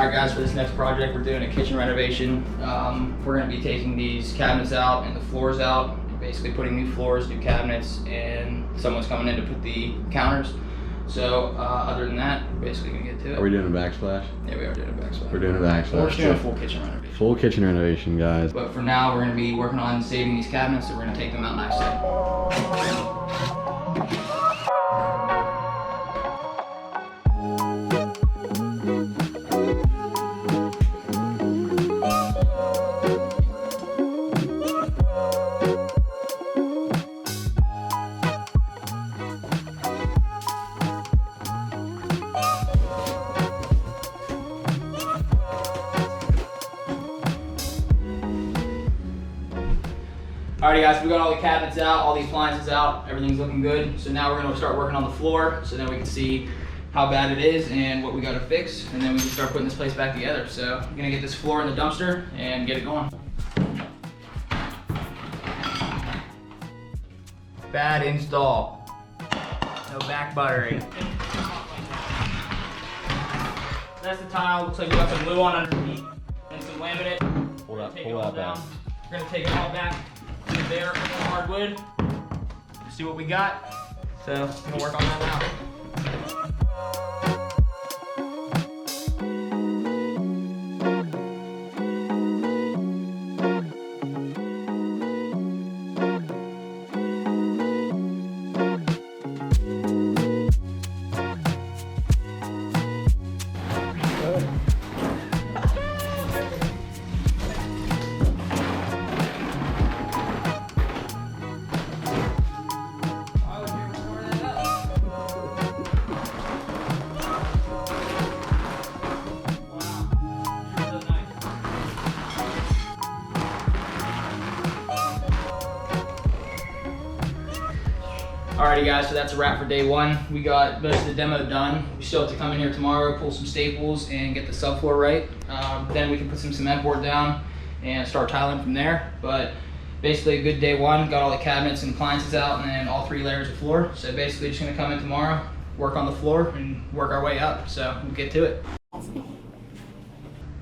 Alright guys, for this next project we're doing a kitchen renovation. We're going to be taking these cabinets out and the floors out, basically putting new floors, new cabinets, and someone's coming in to put the counters. So other than that, we're basically going to get to it. Are we doing a backsplash? Yeah, we are doing a backsplash. We're doing a backsplash. We're just doing a full kitchen renovation. Full kitchen renovation, guys. But for now, we're going to be working on saving these cabinets, so we're going to take them out next day. Alrighty guys, we got all the cabinets out, all the appliances out, everything's looking good. So now we're gonna start working on the floor so then we can see how bad it is and what we gotta fix, and then we can start putting this place back together. So I'm gonna get this floor in the dumpster and get it going. Bad install. No back buttering. That's the tile, looks like we got some glue on underneath and some laminate. Pull that down. We're gonna take it all back. There on the hardwood. See what we got. So I'm gonna work on that now. Alrighty guys, so that's a wrap for day one. We got most of the demo done. We still have to come in here tomorrow, pull some staples, and get the subfloor right. Then we can put some cement board down and start tiling from there. But basically a good day one. Got all the cabinets and appliances out and then all 3 layers of floor. So basically just gonna come in tomorrow, work on the floor, and work our way up. So we'll get to it.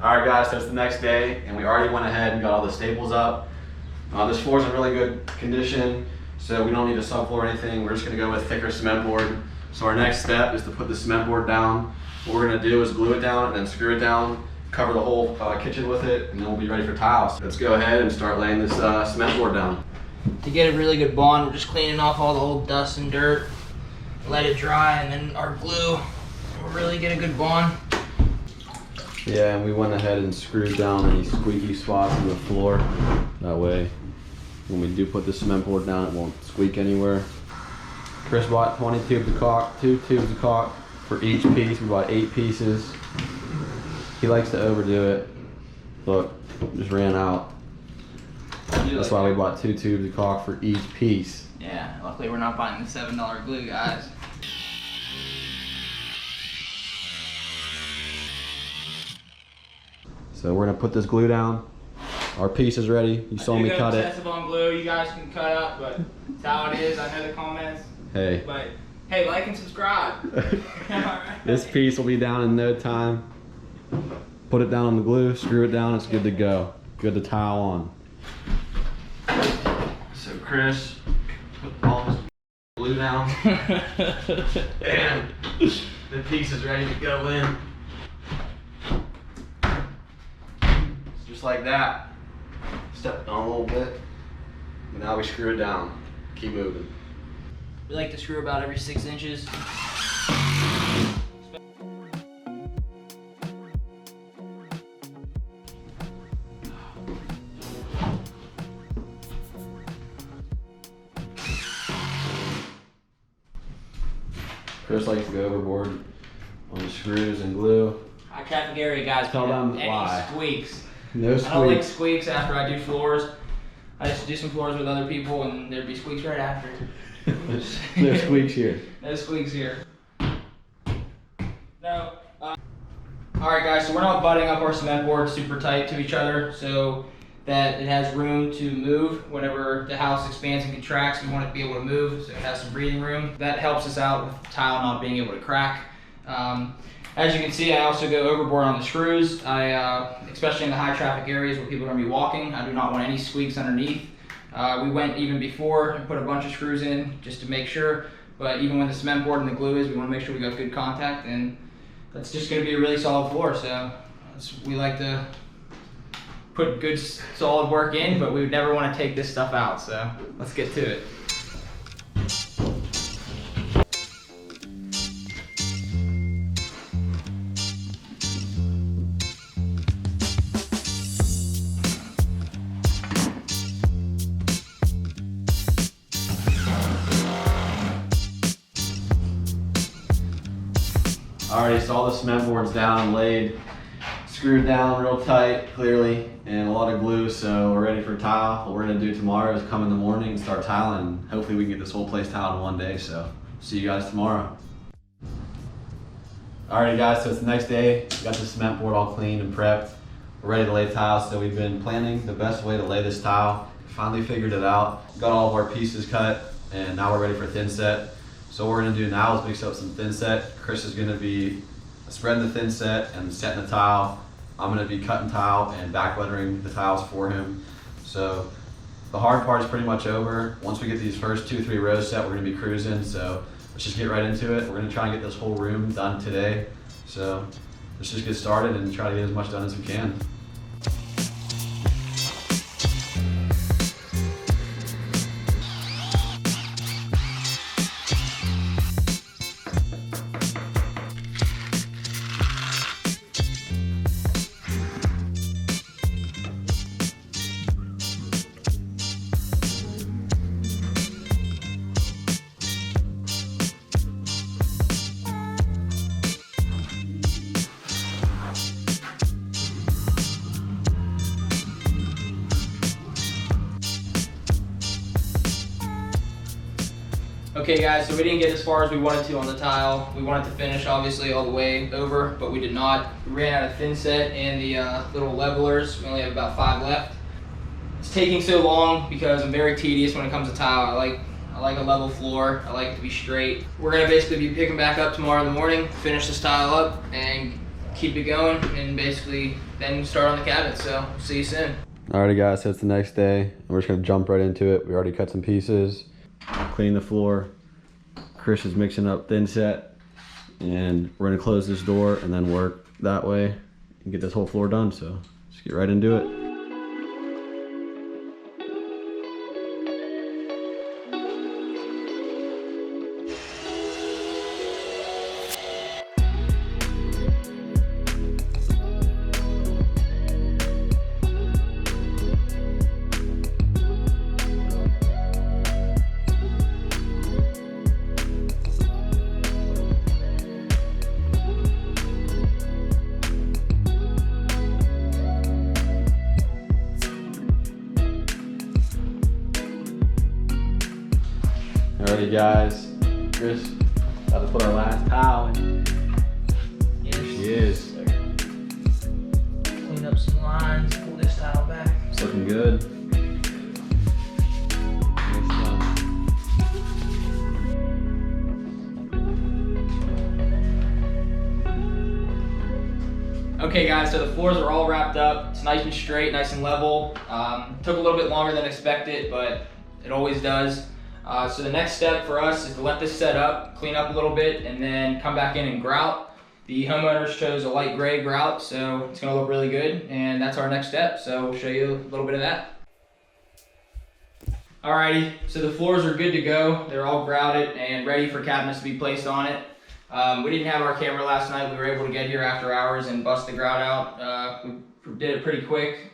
Alright guys, so it's the next day and we already went ahead and got all the staples up. This floor's in really good condition, so we don't need a subfloor or anything. We're just gonna go with thicker cement board. So our next step is to put the cement board down. What we're gonna do is glue it down and then screw it down, cover the whole kitchen with it, and then we'll be ready for tiles. Let's go ahead and start laying this cement board down. To get a really good bond, we're just cleaning off all the old dust and dirt, let it dry, and then our glue will really get a good bond. Yeah, and we went ahead and screwed down any squeaky spots in the floor. That way, when we do put the cement board down, it won't squeak anywhere. Chris bought 20 tubes of caulk, 2 tubes of caulk for each piece. We bought 8 pieces. He likes to overdo it. Look, just ran out. That's why we bought 2 tubes of caulk for each piece. Yeah, luckily we're not buying the $7 glue, guys. So we're gonna put this glue down. Our piece is ready. You saw me cut it. Excessive on glue. You guys can cut up, but that's how it is. I know the comments. Hey. But hey, like and subscribe. This piece will be down in no time. Put it down on the glue, screw it down, it's good to go. Good to tile on. So Chris put all his glue down. And the piece is ready to go in. Just like that. Step on a little bit. And now we screw it down. Keep moving. We like to screw about every 6 inches. Chris likes to go overboard on the screws and glue. I Captain Gary, guys. Tell them any why. Squeaks. No squeaks. I don't like squeaks after I do floors. I used to do some floors with other people and there'd be squeaks right after. No squeaks here. No squeaks here. No. Alright guys, so we're not butting up our cement board super tight to each other so that it has room to move. Whenever the house expands and contracts, we want it to be able to move so it has some breathing room. That helps us out with the tile not being able to crack. As you can see, I also go overboard on the screws. Especially in the high traffic areas where people are gonna be walking, I do not want any squeaks underneath. We went even before and put a bunch of screws in just to make sure, but even when the cement board and the glue is, we wanna make sure we got good contact, and that's just gonna be a really solid floor. So we like to put good solid work in, but we would never wanna take this stuff out. So let's get to it. Alright, so all the cement boards down, laid, screwed down real tight, clearly, and a lot of glue, so we're ready for tile. What we're gonna do tomorrow is come in the morning and start tiling, and hopefully we can get this whole place tiled in one day, so see you guys tomorrow. Alrighty guys, so it's the next day. We got the cement board all cleaned and prepped. We're ready to lay tile, so we've been planning the best way to lay this tile. Finally figured it out. Got all of our pieces cut, and now we're ready for thin set. So what we're gonna do now is mix up some thin set. Chris is gonna be spreading the thin set and setting the tile. I'm gonna be cutting tile and back lettering the tiles for him. So the hard part is pretty much over. Once we get these first 2-3 rows set, we're gonna be cruising. So let's just get right into it. We're gonna try and get this whole room done today. So let's just get started and try to get as much done as we can. Okay guys, so we didn't get as far as we wanted to on the tile. We wanted to finish obviously all the way over, but we did not. We ran out of thin set and the little levelers. We only have about 5 left. It's taking so long because I'm very tedious when it comes to tile. I like a level floor. I like it to be straight. We're gonna basically be picking back up tomorrow in the morning, finish this tile up and keep it going, and basically then start on the cabinet. So see you soon. Alrighty guys, so it's the next day. We're just gonna jump right into it. We already cut some pieces, cleaning the floor. Chris is mixing up thin set, and we're gonna close this door and then work that way and get this whole floor done. So let's get right into it. Alrighty guys, Chris, about to put our last tile in. Yes. There she is. Clean up some lines, pull this tile back. It's looking good. Nice done. Okay guys, so the floors are all wrapped up. It's nice and straight, nice and level. Took a little bit longer than expected, but it always does. So the next step for us is to let this set up, clean up a little bit, and then come back in and grout. The homeowners chose a light gray grout, so it's gonna look really good, and that's our next step. So we'll show you a little bit of that. Alrighty, so the floors are good to go. They're all grouted and ready for cabinets to be placed on it. We didn't have our camera last night. We were able to get here after hours and bust the grout out. We did it pretty quick.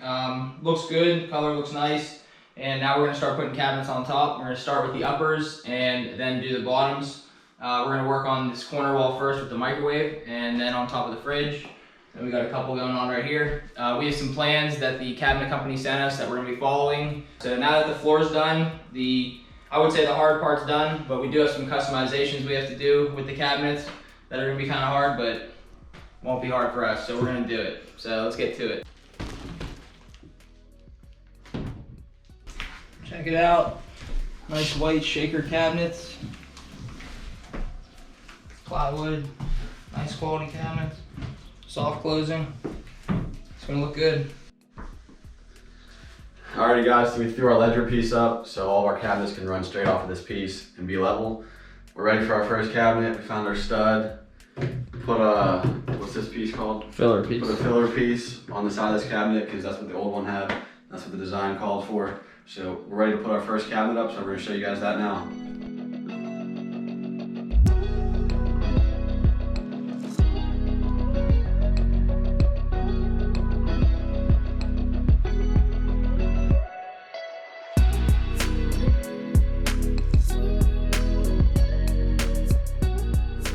Looks good, color looks nice. And now we're gonna start putting cabinets on top. We're gonna start with the uppers and then do the bottoms. We're gonna work on this corner wall first with the microwave, and then on top of the fridge. And we got a couple going on right here. We have some plans that the cabinet company sent us that we're gonna be following. So now that the floor's done, I would say the hard part's done, but we do have some customizations we have to do with the cabinets that are gonna be kind of hard, but won't be hard for us, so we're gonna do it. So let's get to it. Check it out. Nice white shaker cabinets. Plywood, nice Nice quality cabinets, soft closing. It's gonna look good. Alrighty guys, so we threw our ledger piece up so all of our cabinets can run straight off of this piece and be level. We're ready for our first cabinet. We found our stud. Put a, what's this piece called? Filler piece. Put a filler piece on the side of this cabinet because that's what the old one had. That's what the design called for. So we're ready to put our first cabinet up, so we're gonna show you guys that now.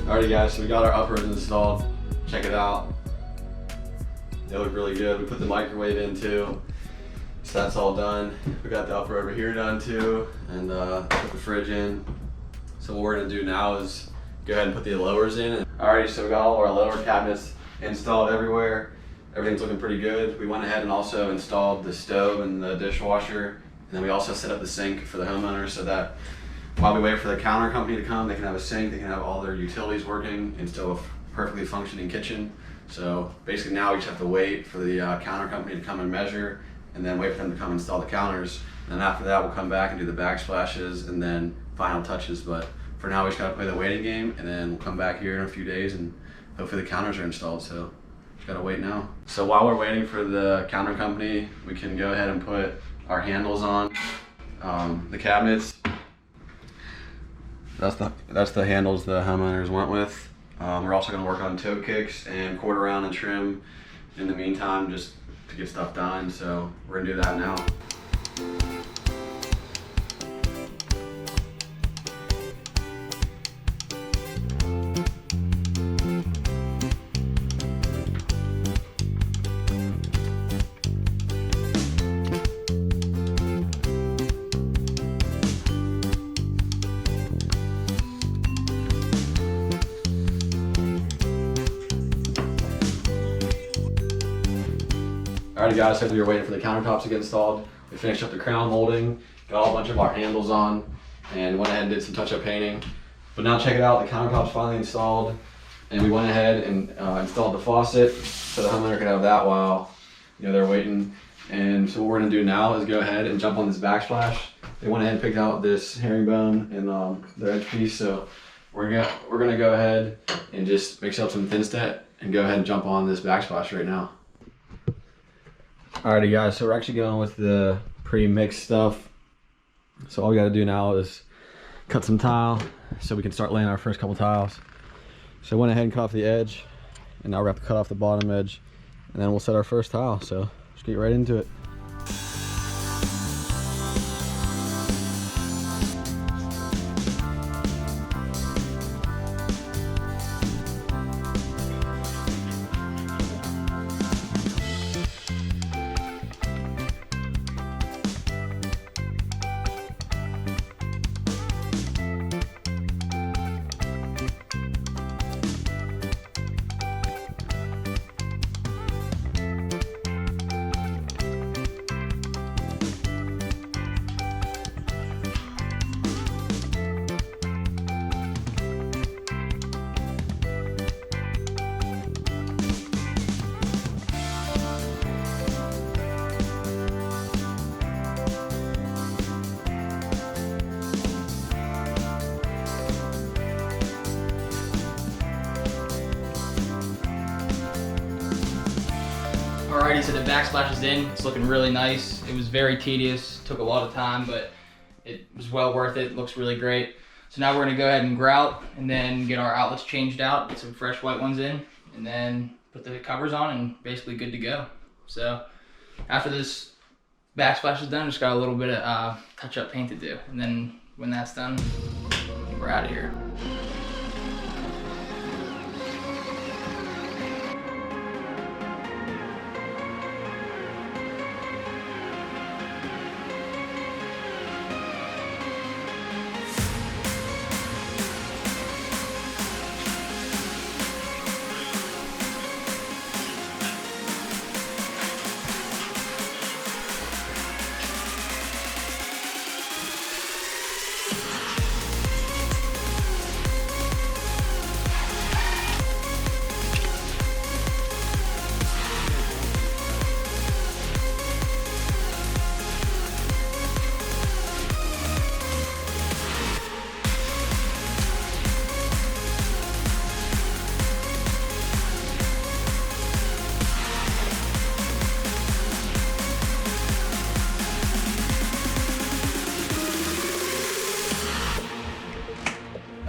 Alrighty guys, so we got our uppers installed. Check it out. They look really good. We put the microwave in too. So that's all done. We got the upper over here done too, and put the fridge in. So what we're gonna do now is go ahead and put the lowers in. Alrighty, so we got all of our lower cabinets installed everywhere. Everything's looking pretty good. We went ahead and also installed the stove and the dishwasher. And then we also set up the sink for the homeowner so that while we wait for the counter company to come, they can have a sink, they can have all their utilities working, and still a perfectly functioning kitchen. So basically now we just have to wait for the counter company to come and measure, and then wait for them to come install the counters. And then after that, we'll come back and do the backsplashes and then final touches. But for now, we just gotta play the waiting game, and then we'll come back here in a few days and hopefully the counters are installed. So just gotta wait now. So while we're waiting for the counter company, we can go ahead and put our handles on the cabinets. That's the handles the homeowners went with. We're also gonna work on toe kicks and quarter round and trim in the meantime, just to get stuff done. So we're gonna do that now. Alrighty guys, so we were waiting for the countertops to get installed. We finished up the crown molding, got a bunch of our handles on, and went ahead and did some touch-up painting. But now check it out, the countertop's finally installed, and we went ahead and installed the faucet so the homeowner could have that while they're waiting. And so what we're gonna do now is go ahead and jump on this backsplash. They went ahead and picked out this herringbone and their edge piece, so we're gonna go ahead and just mix up some thin set and go ahead and jump on this backsplash right now. Alrighty guys, so we're actually going with the pre-mixed stuff. So all we gotta do now is cut some tile so we can start laying our first couple tiles. So I went ahead and cut off the edge, and now we're gonna cut off the bottom edge, and then we'll set our first tile. So let's get right into it. Alrighty, so the backsplash is in. It's looking really nice. It was very tedious, took a lot of time, but it was well worth it. It looks really great. So now we're gonna go ahead and grout and then get our outlets changed out, get some fresh white ones in, and then put the covers on and basically good to go. So after this backsplash is done, just got a little bit of touch-up paint to do. And then when that's done, we're out of here.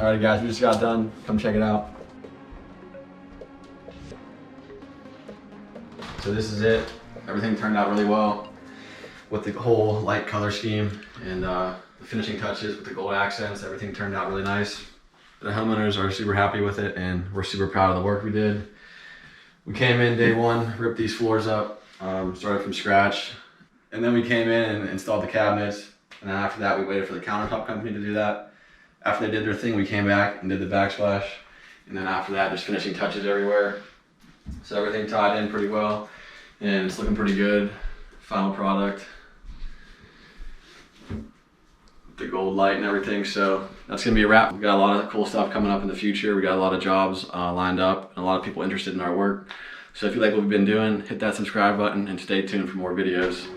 Alright guys, we just got done. Come check it out. So this is it. Everything turned out really well with the whole light color scheme and the finishing touches with the gold accents. Everything turned out really nice. The homeowners are super happy with it and we're super proud of the work we did. We came in day one, ripped these floors up, started from scratch. And then we came in and installed the cabinets. And then after that, we waited for the countertop company to do that. After they did their thing, we came back and did the backsplash. And then after that, just finishing touches everywhere. So everything tied in pretty well and it's looking pretty good. Final product. The gold light and everything. So that's gonna be a wrap. We've got a lot of cool stuff coming up in the future. We got a lot of jobs lined up and a lot of people interested in our work. So if you like what we've been doing, hit that subscribe button and stay tuned for more videos.